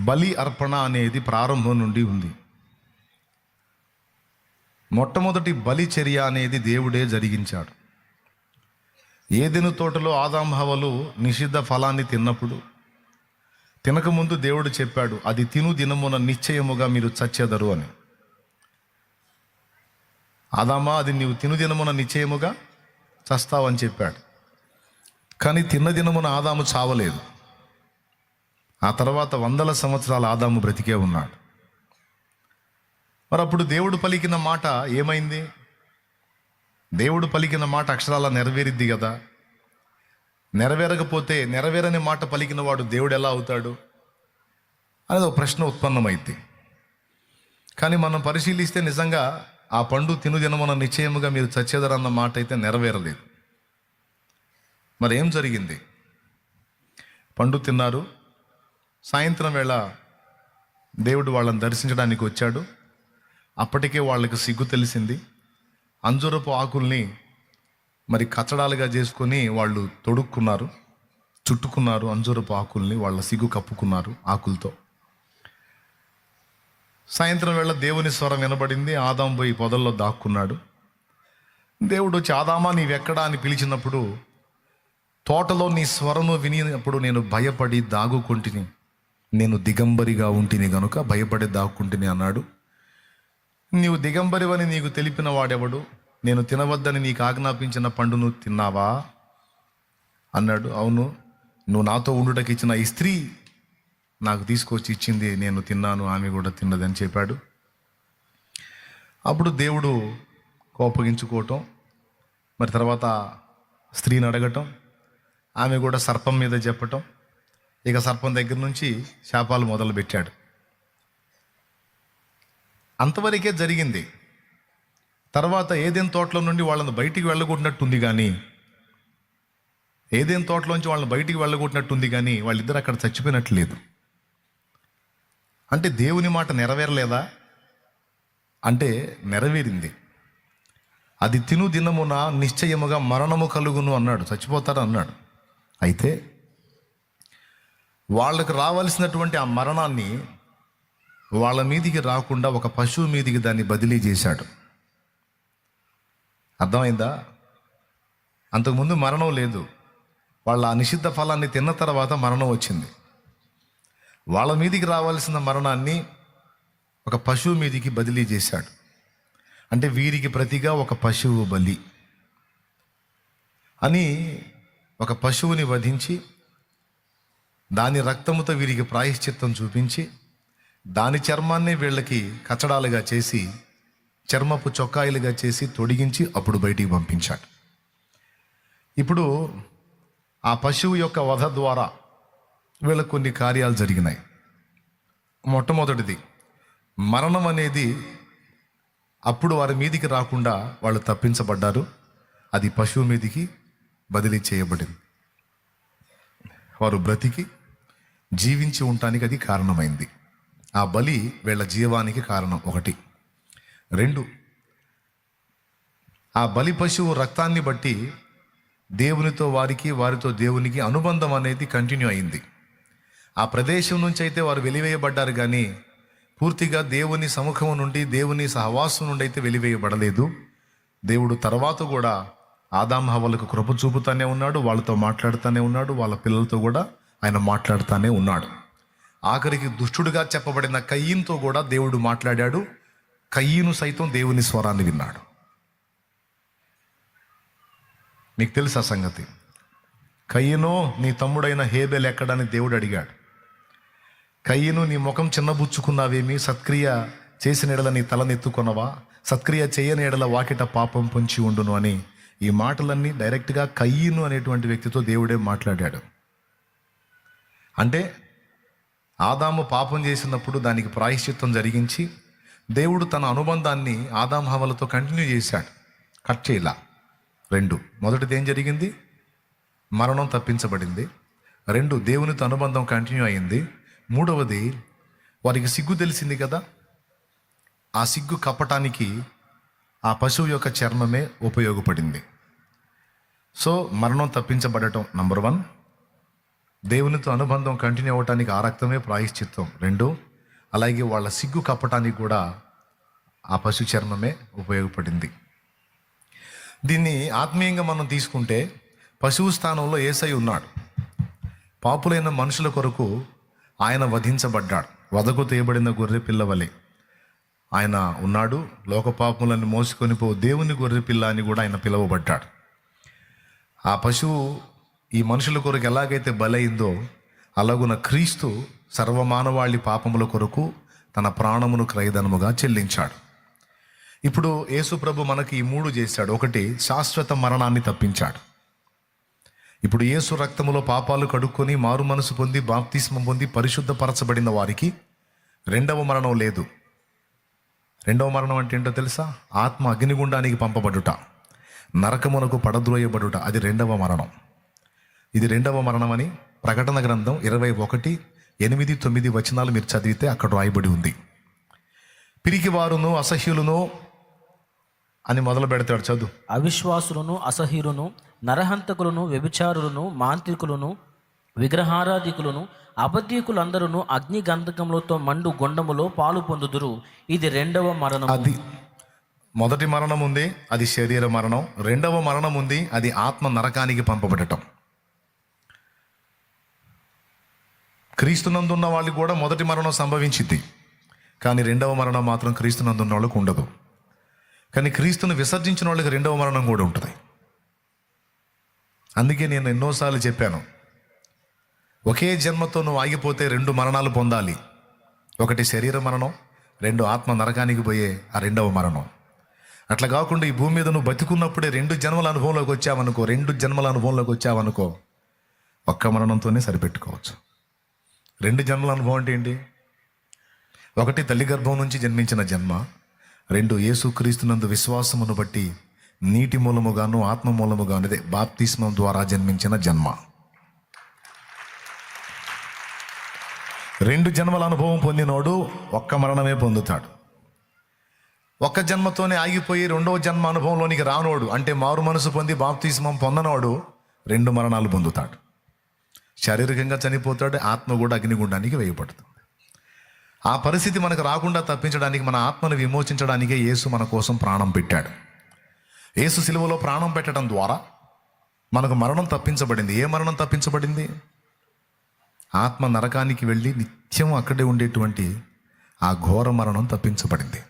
బలి అర్పణ అనేది ప్రారంభం నుండి ఉంది. మొట్టమొదటి బలి చర్య అనేది దేవుడే జరిగించాడు. ఏదెను తోటలో ఆదాము హవ్వలు నిషిద్ధ ఫలాన్ని తిన్నప్పుడు, తినకముందు దేవుడు చెప్పాడు, అది తిను దినమున నిశ్చయముగా మీరు చచ్చెదరు అని. ఆదామా, అది నీవు తిను దినమున నిశ్చయముగా చస్తావని చెప్పాడు. కానీ తిన్న దినమున ఆదాము చావలేదు. ఆ తర్వాత 100 సంవత్సరాల ఆదాము బ్రతికే ఉన్నాడు. మరి అప్పుడు దేవుడు పలికిన మాట ఏమైంది? దేవుడు పలికిన మాట అక్షరాల నెరవేరిద్ది కదా. నెరవేరకపోతే నెరవేరని మాట పలికిన వాడు దేవుడు ఎలా అవుతాడు అనేది ఒక ప్రశ్న ఉత్పన్నమైంది. కానీ మనం పరిశీలిస్తే నిజంగా ఆ పండు తిను దినమున నిశ్చయముగా మీరు చచ్చేదరన్న మాట అయితే నెరవేరలేదు. మరి ఏం జరిగింది? పండు తిన్నారు. సాయంత్రం వేళ దేవుడు వాళ్ళని దర్శించడానికి వచ్చాడు. అప్పటికే వాళ్ళకి సిగ్గు తెలిసింది. అంజూరపు ఆకుల్ని మరి కచ్చడాలుగా చేసుకొని వాళ్ళు తొడుక్కున్నారు, చుట్టుకున్నారు. అంజూరపు ఆకుల్ని వాళ్ళ సిగ్గు కప్పుకున్నారు ఆకులతో. సాయంత్రం వేళ దేవుని స్వరం వినబడింది. ఆదాము పోయి పొదల్లో దాక్కున్నాడు. దేవుడు వచ్చి, ఆదామా నీవెక్కడా అని పిలిచినప్పుడు, తోటలో నీ స్వరము వినినప్పుడు నేను భయపడి దాగుకుంటుని, నేను దిగంబరిగా ఉంటిని గనుక భయపడి దాక్కుంటుని అన్నాడు. నీవు దిగంబరివని నీకు తెలిపిన వాడెవడు? నేను తినవద్దని నీకు ఆజ్ఞాపించిన పండును తిన్నావా అన్నాడు. అవును, నువ్వు నాతో ఉండుటకి ఇచ్చిన ఈ స్త్రీ నాకు తీసుకొచ్చి ఇచ్చింది, నేను తిన్నాను, ఆమె కూడా తిన్నదని చెప్పాడు. అప్పుడు దేవుడు కోపగించుకోవటం, మరి తర్వాత స్త్రీని అడగటం, ఆమె కూడా సర్పం మీద చెప్పటం. ఇక సర్పం దగ్గర నుంచి శాపాలు మొదలుపెట్టాడు. అంతవరకే జరిగింది. తర్వాత ఏదెన్ తోటలో నుండి వాళ్ళని బయటికి వెళ్ళగొట్టినట్టుంది, కానీ ఏదెన్ తోటలోంచి వాళ్ళని బయటికి వెళ్ళగొట్టినట్టుంది, కానీ వాళ్ళిద్దరు అక్కడ చచ్చిపోయినట్లేదు. అంటే దేవుని మాట నెరవేరలేదా? అంటే నెరవేరింది. అది తిను దినమున నిశ్చయముగా మరణము కలుగును అన్నాడు, చచ్చిపోతారు అన్నాడు. అయితే వాళ్ళకు రావాల్సినటువంటి ఆ మరణాన్ని వాళ్ళ మీదికి రాకుండా ఒక పశువు మీదికి దాన్ని బదిలీ చేశాడు. అర్థమైందా? అంతకుముందు మరణం లేదు. వాళ్ళ ఆ నిషిద్ధ ఫలాన్ని తిన్న తర్వాత మరణం వచ్చింది. వాళ్ళ మీదికి రావాల్సిన మరణాన్ని ఒక పశువు మీదికి బదిలీ చేశాడు. అంటే వీరికి ప్రతిగా ఒక పశువు బలి అని ఒక పశువుని వధించి, దాని రక్తముతో వీరికి ప్రాయశ్చిత్తం చూపించి, దాని చర్మాన్నే వీళ్ళకి కచ్చడాలుగా చేసి, చర్మపు చొక్కాయిలుగా చేసి తొడిగించి అప్పుడు బయటికి పంపించాడు. ఇప్పుడు ఆ పశువు యొక్క వధ ద్వారా వీళ్ళకు కొన్ని కార్యాలు జరిగినాయి. మొట్టమొదటిది, మరణం అనేది అప్పుడు వారి మీదికి రాకుండా వాళ్ళు తప్పించబడ్డారు. అది పశువు మీదికి బదిలీ చేయబడింది. వారు బ్రతికి జీవించి ఉండటానికి అది కారణమైంది. ఆ బలి వీళ్ళ జీవానికి కారణం. 1. 2, ఆ బలి పశువు రక్తాన్ని బట్టి దేవునితో వారికి, వారితో దేవునికి అనుబంధం అనేది కంటిన్యూ అయింది. ఆ ప్రదేశం నుంచి అయితే వారు వెలివేయబడ్డారు, కానీ పూర్తిగా దేవుని సముఖం నుండి, దేవుని సహవాసం నుండి అయితే వెలివేయబడలేదు. దేవుడు తర్వాత కూడా ఆదాము హవ్వలకు కృప చూపుతానే ఉన్నాడు, వాళ్ళతో మాట్లాడుతూనే ఉన్నాడు, వాళ్ళ పిల్లలతో కూడా ఆయన మాట్లాడుతూనే ఉన్నాడు. ఆఖరికి దుష్టుడుగా చెప్పబడిన కయ్యీనుతో కూడా దేవుడు మాట్లాడాడు. కయ్యీను సైతం దేవుని స్వరాన్ని విన్నాడు. మీకు తెలుసా సంగతి? కయ్యీను, నీ తమ్ముడైన హేబెల్ ఎక్కడని దేవుడు అడిగాడు. కయ్యీను, నీ ముఖం చిన్నబుచ్చుకున్నావేమి? సత్క్రియ చేసిన ఎడల నీ తలనెత్తుకొనవా? సత్క్రియ చేయని ఎడల వాకిట పాపం పొంచి ఉండును అని ఈ మాటలన్నీ డైరెక్ట్గా కయ్యీను అనేటువంటి వ్యక్తితో దేవుడే మాట్లాడాడు. అంటే ఆదాము పాపం చేసినప్పుడు దానికి ప్రాయశ్చిత్తం జరిగించి దేవుడు తన అనుబంధాన్ని ఆదాము హవ్వలతో కంటిన్యూ చేశాడు, కట్ చేయలా. 2, మొదటిది ఏం జరిగింది? మరణం తప్పించబడింది. 2, దేవునితో అనుబంధం కంటిన్యూ అయింది. 3వది, వారికి సిగ్గు తెలిసింది కదా. ఆ సిగ్గు కప్పటానికి ఆ పశువు యొక్క చర్మమే ఉపయోగపడింది. సో మరణం తప్పించబడటం నంబర్ 1. దేవునితో అనుబంధం కంటిన్యూ అవ్వటానికి ఆ రక్తమే ప్రాయశ్చిత్తం. 2, అలాగే వాళ్ళ సిగ్గు కప్పటానికి కూడా ఆ పశు చర్మమే ఉపయోగపడింది. దీన్ని ఆత్మీయంగా మనం తీసుకుంటే పశువు స్థానంలో యేసయ్య ఉన్నాడు. పాపులైన మనుషుల కొరకు ఆయన వధించబడ్డాడు. వధకు తీయబడిన గొర్రె పిల్లవలే ఆయన ఉన్నాడు. లోక పాపములను మోసుకొని పో దేవుని గొర్రె పిల్ల అని కూడా ఆయన పిలువబడ్డాడు. ఆ పశువు ఈ మనుషుల కొరకు ఎలాగైతే బలైందో అలాగున క్రీస్తు సర్వమానవాళి పాపముల కొరకు తన ప్రాణమును క్రయధనముగా చెల్లించాడు. ఇప్పుడు యేసు ప్రభు మనకి ఈ 3 చేశాడు. 1, శాశ్వత మరణాన్ని తప్పించాడు. ఇప్పుడు యేసు రక్తములో పాపాలు కడుక్కొని మారు మనసు పొంది బాప్తిస్మం పొంది పరిశుద్ధపరచబడిన వారికి 2వ మరణం లేదు. 2వ మరణం అంటే ఏంటో తెలుసా? ఆత్మ అగ్నిగుండానికి పంపబడుట, నరకమునకు పడద్రోయబడుట. అది 2వ మరణం. ఇది 2వ మరణం అని ప్రకటన గ్రంథం 21, 8, 9 వచనాలు మీరు చదివితే అక్కడ రాయబడి ఉంది. పిరికివారును అసహ్యులను అని మొదలు పెడతాడు. చదువు. అవిశ్వాసులను, అసహ్యులను, నరహంతకులను, వ్యభిచారులను, మాంత్రికులను, విగ్రహారాధికులను, అబద్ధీకులందరూ అగ్ని గంధకములతో మండు గుండములో పాలు పొందుదురు. ఇది 2వ మరణం. అది మొదటి మరణం ఉంది, అది శరీర మరణం. 2వ మరణం ఉంది, అది ఆత్మ నరకానికి పంపబడటం. క్రీస్తునందున్న వాళ్ళకి కూడా మొదటి మరణం సంభవించింది, కానీ 2వ మరణం మాత్రం క్రీస్తునందున్న వాళ్ళకు ఉండదు. కానీ క్రీస్తును విసర్జించిన వాళ్ళకి 2వ మరణం కూడా ఉంటుంది. అందుకే నేను ఎన్నోసార్లు చెప్పాను, ఒకే జన్మతో నువ్వు ఆగిపోతే 2 మరణాలు పొందాలి. 1 శరీర మరణం, 2 ఆత్మ నరకానికి పోయే ఆ 2వ మరణం. అట్లా కాకుండా ఈ భూమి మీద నువ్వు బతికున్నప్పుడే 2 జన్మల అనుభవంలోకి వచ్చావనుకో, 2 జన్మల అనుభవంలోకి వచ్చావనుకో, ఒక్క మరణంతోనే సరిపెట్టుకోవచ్చు. 2 జన్మల అనుభవం అంటే ఏంటి? 1 తల్లి గర్భం నుంచి జన్మించిన జన్మ, 2 యేసుక్రీస్తునందు విశ్వాసమును బట్టి నీటి మూలముగాను ఆత్మ మూలముగాను, అదే బాప్తిస్మం ద్వారా జన్మించిన జన్మ. 2 జన్మల అనుభవం పొందినోడు ఒక్క మరణమే పొందుతాడు. 1 జన్మతోనే ఆగిపోయి 2వ జన్మ అనుభవంలోనికి రానోడు, అంటే మారు మనసు పొంది బాప్తిస్మం పొందనోడు 2 మరణాలు పొందుతాడు. శారీరకంగా చనిపోతాడు, ఆత్మ కూడా అగ్నిగుండానికి వేయబడుతుంది. ఆ పరిస్థితి మనకు రాకుండా తప్పించడానికి, మన ఆత్మను విమోచించడానికే యేసు మన కోసం ప్రాణం పెట్టాడు. యేసు సిలువలో ప్రాణం పెట్టడం ద్వారా మనకు మరణం తప్పించబడింది. ఏ మరణం తప్పించబడింది? ఆత్మ నరకానికి వెళ్ళి నిత్యం అక్కడే ఉండేటువంటి ఆ ఘోర మరణం తప్పించబడింది.